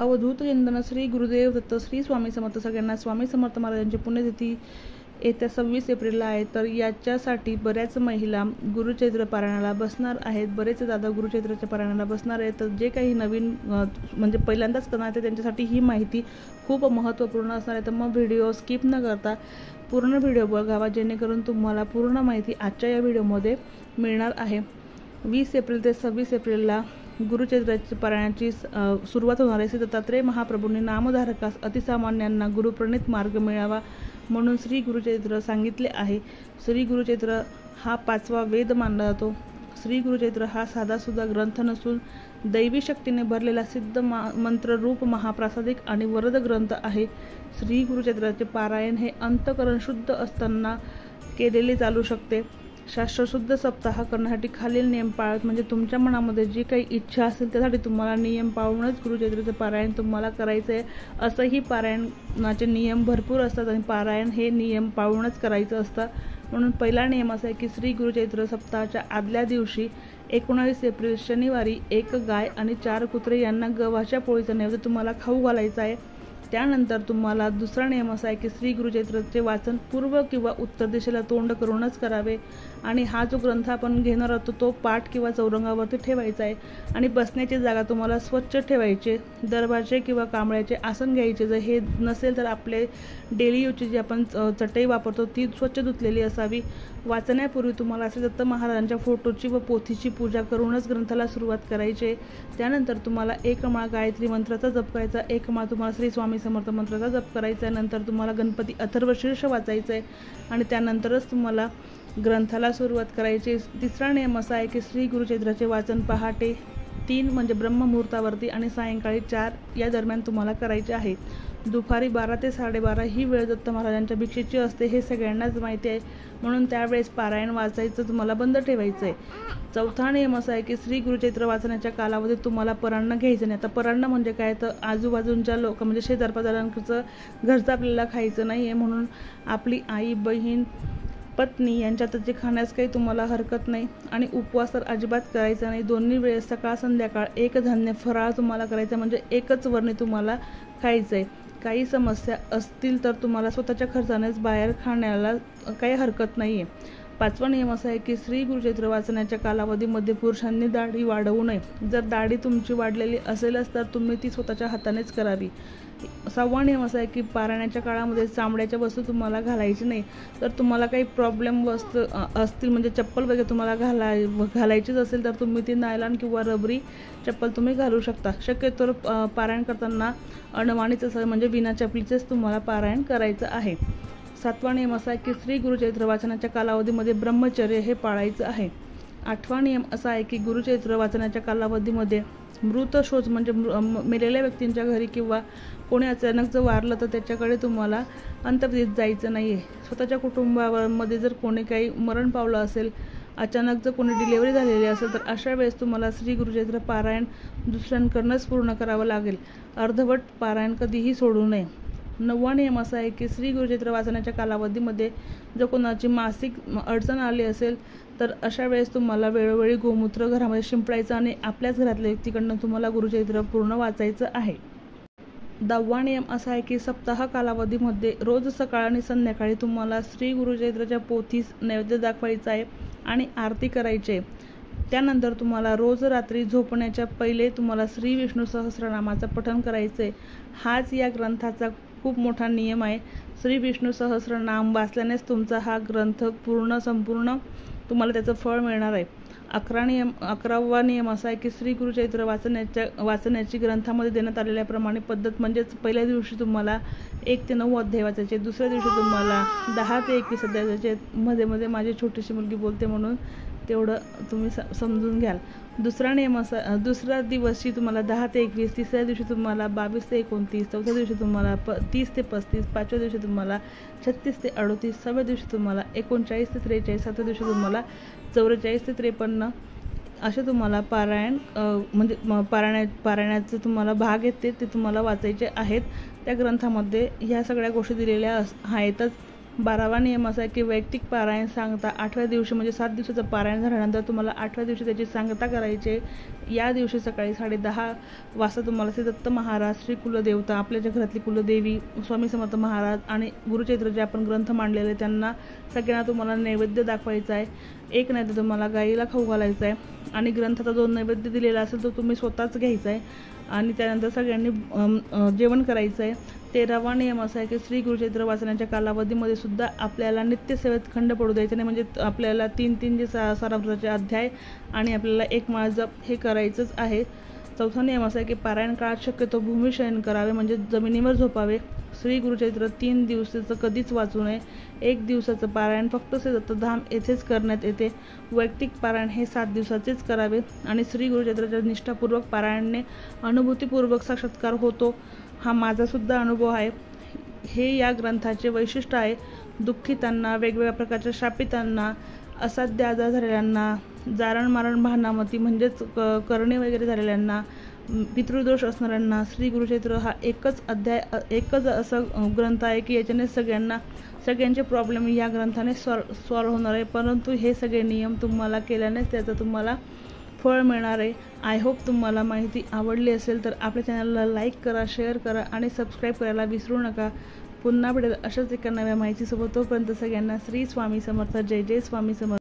अवधूत चिंतन श्री गुरुदेव दत्त श्री स्वामी समर्थ सगळ्यांना स्वामी समर्थ महाराजांची पुण्यतिथी येत्या 26 एप्रिलला आहे। तर याच्यासाठी बऱ्याच महिला गुरुचैत्र पारायणाला बसणार आहेत, बरेच दादा गुरुचैत्राच्या पारायणाला बसणार आहेत। तर जे काही नवीन म्हणजे पहिल्यांदाच करणार आहेत त्यांच्यासाठी ही माहिती खूप महत्त्वपूर्ण असणार आहे। तर मग व्हिडिओ स्किप न करता पूर्ण व्हिडिओ बघावा, जेणेकरून तुम्हाला पूर्ण माहिती आजच्या या व्हिडिओमध्ये मिळणार आहे। 20 एप्रिल ते 26 एप्रिलला गुरुचैत्राची पारायणाची सुरुवात होणार आहे। श्री दत्तात्रेय महाप्रभूंनी नामधारकास अतिसामान्यांना गुरुप्रणित मार्ग मिळावा म्हणून श्री गुरुचैत्र सांगितले आहे। श्री गुरुचैत्र हा 5वा वेद मानला जातो। श्री गुरुचैत्र हा साधासुद्धा ग्रंथ नसून दैवी शक्तीने भरलेला सिद्ध मंत्र रूप महाप्रासादिक आणि वरद ग्रंथ आहे। श्री गुरुचैत्राचे पारायण हे अंतःकरण शुद्ध असताना केलेले चालू शकते। शास्त्रशुद्ध सप्ताह करण्यासाठी खालील नियम पाळत म्हणजे तुमच्या मनामध्ये जी काही इच्छा असेल त्यासाठी तुम्हाला नियम पाळूनच गुरुचैत्राचे पारायण तुम्हाला करायचं आहे। असंही पारायणाचे नियम भरपूर असतात आणि पारायण हे नियम पाळूनच करायचं असतं। म्हणून पहिला नियम असा आहे की श्री गुरुचैत्र सप्ताहाच्या आदल्या दिवशी 19 एप्रिल शनिवारी 1 गाय आणि 4 कुत्रे यांना गव्हाच्या पोळीचा नैवेद्य तुम्हाला खाऊ घालायचा आहे। त्यानंतर तुम्हाला दुसरा नियम असा आहे की श्री गुरुचैत्राचे वाचन पूर्व किंवा उत्तर दिशेला तोंड करूनच करावे आणि हा जो ग्रंथ आपण घेणार आहोत तो पाठ किंवा चौरंगावरती ठेवायचा आहे आणि बसण्याची जागा तुम्हाला स्वच्छ ठेवायची। दरबारचे किंवा कांबळ्याचे आसन घ्यायचे, जर हे नसेल तर आपले डेली यूजची जी आपण चटई वापरतो ती स्वच्छ धुतलेली असावी। वाचण्यापूर्वी तुम्हाला श्री दत्त महाराजांच्या फोटोची व पोथीची पूजा करूनच ग्रंथाला सुरुवात करायची। त्यानंतर तुम्हाला 1 माळ गायत्री मंत्राचा जप करायचा, 1 माळ तुम्हाला श्री स्वामी समर्थ मंत्राचा जप करायचा आहे। नंतर तुम्हाला गणपती अथर्वशीर्ष वाचायचं आहे आणि त्यानंतरच तुम्हाला ग्रंथाला सुरुवात करायची। तिसरा नियम असा आहे की श्री गुरुचैत्राचे वाचन पहाटे 3 म्हणजे ब्रह्ममुहूर्तावरती आणि सायंकाळी 4 या दरम्यान तुम्हाला करायचे आहे। दुपारी 12 ते 12:30 ही वेळ दत्त महाराजांच्या भिक्षेची असते, हे सगळ्यांनाच माहिती आहे। म्हणून त्यावेळेस पारायण वाचायचं तुम्हाला बंद ठेवायचं आहे। चौथा नियम असा आहे की श्री गुरुचैत्र वाचनाच्या कालावधीत तुम्हाला परान्न घ्यायचं नाही। आता परान्न म्हणजे काय, तर आजूबाजूंच्या लोक म्हणजे शेजारपाजारांचं घरचं आपल्याला खायचं नाही आहे। म्हणून आपली आई बहीण पत्नी यांच्यातच जे खाण्यास काही तुम्हाला हरकत नाही आणि उपवास तर अजिबात करायचा नाही। दोन्ही वेळेस सकाळ संध्याकाळ एक धान्य फराळ तुम्हाला करायचं, म्हणजे एकच वर्णी तुम्हाला खायचं आहे। काही समस्या असतील तर तुम्हाला स्वतःच्या खर्चानेच बाहेर खाण्याला काही हरकत नाही आहे। 5वा नियम असा आहे की श्री गुरुचैत्र वाचनाच्या कालावधीमध्ये पुरुषांनी दाढी वाढवू नये। जर दाढी तुमची वाढलेली असेलच तर तुम्ही ती स्वतःच्या हातानेच करावी। 6वा नियम असा आहे की पारायणाच्या काळामध्ये चामड्याच्या वस्तू तुम्हाला घालायची नाही। तर तुम्हाला काही प्रॉब्लेम वस्तू असतील म्हणजे चप्पल वगैरे तुम्हाला घालायचीच असेल तर तुम्ही ती नायलॉन किंवा रबरी चप्पल तुम्ही घालू शकता। शक्यतो पारायण करताना अनवाणीच असं म्हणजे विना चपलीचेच तुम्हाला पारायण करायचं आहे। 7वा नियम असा आहे की श्री गुरुचैत्र वाचनाच्या कालावधीमध्ये ब्रह्मचर्य हे पाळायचं आहे। 8वा नियम असा आहे की गुरुचैत्र वाचनाच्या कालावधीमध्ये मृत शोच म्हणजे मेलेल्या व्यक्तींच्या घरी किंवा कोणी अचानक जर वारलं तर त्याच्याकडे तुम्हाला अंत्यविधीत जायचं नाही आहे। स्वतःच्या कुटुंबामध्ये जर कोणी काही मरण पावलं असेल, अचानक जर कोणी डिलिव्हरी झालेली असेल तर अशा वेळेस तुम्हाला श्री गुरुचैत्र पारायण दुसऱ्यांकडूनच पूर्ण करावं लागेल। अर्धवट पारायण कधीही सोडू नये। 9वा नियम असा आहे की श्री गुरुचैत्र वाचनाच्या कालावधीमध्ये जर कोणाची मासिक अडचण आली असेल तर अशा वेळेस तुम्हाला वेळोवेळी गोमूत्र घरामध्ये शिंपडायचं आणि आपल्याच घरातल्या व्यक्तीकडनं तुम्हाला गुरुचैत्र पूर्ण वाचायचं आहे। 10वा नियम असा आहे की सप्ताह कालावधीमध्ये रोज सकाळ आणि संध्याकाळी तुम्हाला श्री गुरुचैत्राच्या पोथीस नैवेद्य दाखवायचा आहे आणि आरती करायची आहे। त्यानंतर तुम्हाला रोज रात्री झोपण्याच्या पहिले तुम्हाला श्री विष्णू सहस्रनामाचं पठण करायचं आहे। हाच या ग्रंथाचा खूप मोठा नियम आहे। श्री विष्णू सहस्रनाम वाचल्यानेच तुमचा हा ग्रंथ संपूर्ण तुम्हाला त्याचं फळ मिळणार आहे। 11वा नियम असा आहे की श्री गुरुचैत्र वाचण्याची ग्रंथामध्ये देण्यात आलेल्याप्रमाणे पद्धत म्हणजेच पहिल्या दिवशी तुम्हाला 1 ते 9 अध्याय वाचायचे, दुसऱ्या दिवशी तुम्हाला 10 ते 21 अध्याय वाचायचे। मध्ये माझी छोटीशी मुलगी बोलते म्हणून तेवढं तुम्ही समजून घ्याल। दुसऱ्या दिवशी तुम्हाला 10 ते 21, तिसऱ्या दिवशी तुम्हाला 22 ते 29, चौथ्या दिवशी तुम्हाला 30 ते 35, 5व्या दिवशी तुम्हाला 36 ते 38, 6व्या दिवशी तुम्हाला 39 ते 43, 7व्या दिवशी तुम्हाला 44 ते 53 असे तुम्हाला पारायण म्हणजे पारायणाचे तुम्हाला भाग येते ते तुम्हाला वाचायचे आहेत। त्या ग्रंथामध्ये ह्या सगळ्या गोष्टी दिलेल्या आहेतच। 12वा नियम असा आहे की वैयक्तिक पारायण सांगता 8व्या दिवशी म्हणजे 7 दिवसाचं पारायण झाल्यानंतर तुम्हाला 8व्या दिवशी त्याची सांगता करायची। या दिवशी सकाळी 10:30 वाजता तुम्हाला श्री दत्त महाराज, श्री कुलदेवता, आपल्या घरातली कुलदेवी, स्वामी समर्थ महाराज आणि गुरुचरित्र जे आपण ग्रंथ मांडलेले त्यांना सगळ्यांना तुम्हाला नैवेद्य दाखवायचा आहे. एक नाही तर तुम्हाला गाईला खाऊ घालायचा आहे आणि ग्रंथाचा जो नैवेद्य दिलेला असेल तो तुम्ही स्वतःच घ्यायचा आहे आणि त्यानंतर सगळ्यांनी जेवण करायचं आहे. 13वा नियम असा आहे की श्री गुरुचरित्र वाचण्याच्या कालावधीमध्ये सुद्धा आपल्याला नित्यसेवेत खंड पडू द्यायचं नाही. म्हणजे आपल्याला 3 जे सारामृताचे अध्याय आणि आपल्याला 1 माळ जप हे करायचंच आहे. 4था नियम असा आहे की पारायण काळात शक्यतो भूमिशयन करावे, म्हणजे जमिनीवर झोपावे. श्री गुरुचरित्र 3 दिवसाचं कधीच वाचू नये. 1 दिवसाचं पारायण फक्त श्री दत्तधाम येथेच करण्यात येते. वैयक्तिक पारायण हे 7 दिवसाचेच करावे आणि श्री गुरुचरित्राच्या निष्ठापूर्वक पारायणाने अनुभूतीपूर्वक साक्षात्कार होतो. हा माझा सुद्धा अनुभव आहे. हे या ग्रंथाचे वैशिष्ट्य आहे. दुःखितांना, वेगवेगळ्या प्रकारच्या शापितांना, असाध्य आजार झालेल्यांना, जारण मारण भानामती म्हणजेच करणे वगैरे झालेल्यांना, पितृदोष असणाऱ्यांना श्री गुरुचरित्र हा एकच असं ग्रंथ आहे की याच्याने सगळ्यांचे प्रॉब्लेम या ग्रंथाने सॉल्व्ह होणार आहे. परंतु हे सगळे नियम तुम्हाला केल्यानेच त्याचं तुम्हाला फळ मिळणार आहे. आय होप तुम्हाला माहिती आवडली असेल तर आपल्या चॅनलला लाईक करा, शेअर करा आणि सबस्क्राईब करायला विसरू नका. पुन्हा भेटेल अशाच एका नव्या माहितीसोबत. तोपर्यंत सगळ्यांना श्री स्वामी समर्थ. जय जय स्वामी समर्थ.